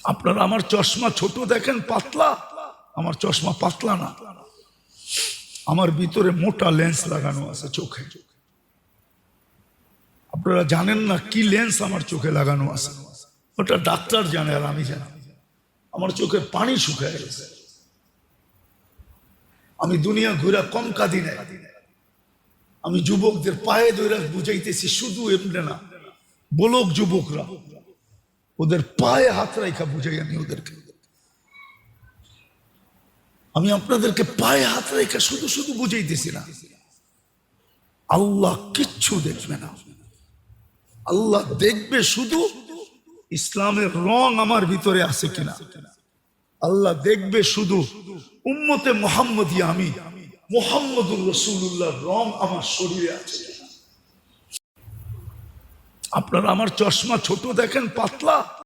আপনারা আমার চশমা ছোট দেখেন, পাতলা। আমার চশমা পাতলা না, আমার ভিতরে মোটা লেন্স লাগানো আছে চোখে। আপনারা জানেন না কি লেন্স আমার চোখে লাগানো আছে, ওটা ডাক্তার জানে আর আমি জানি। আমার চোখের পানি শুকায় গেছে। আমি দুনিয়া ঘুরা কম কাঁদি নাই। আমি যুবকদের পায়ে ধরে বুঝাইতেছি, শুধু এমনি না, বলক যুবকরা, ওদের পায়ে হাত রাখা বুঝাই আমি ওদেরকে। আমি আপনাদেরকে পায়ে হাত রেখে শুধু শুধু বুঝাইতেছি না। আল্লাহ কিচ্ছু দেখবে না, আল্লাহ দেখবে শুধু ইসলামের রং আমার ভিতরে আছে কিনা। আল্লাহ দেখবে শুধু উম্মতে মুহাম্মদিয়া, আমি মুহাম্মদুর রাসূলুল্লাহর রং আমার শরীরে আছে কিনা। আপনারা আমার চশমা ছোট দেখেন, পাতলা।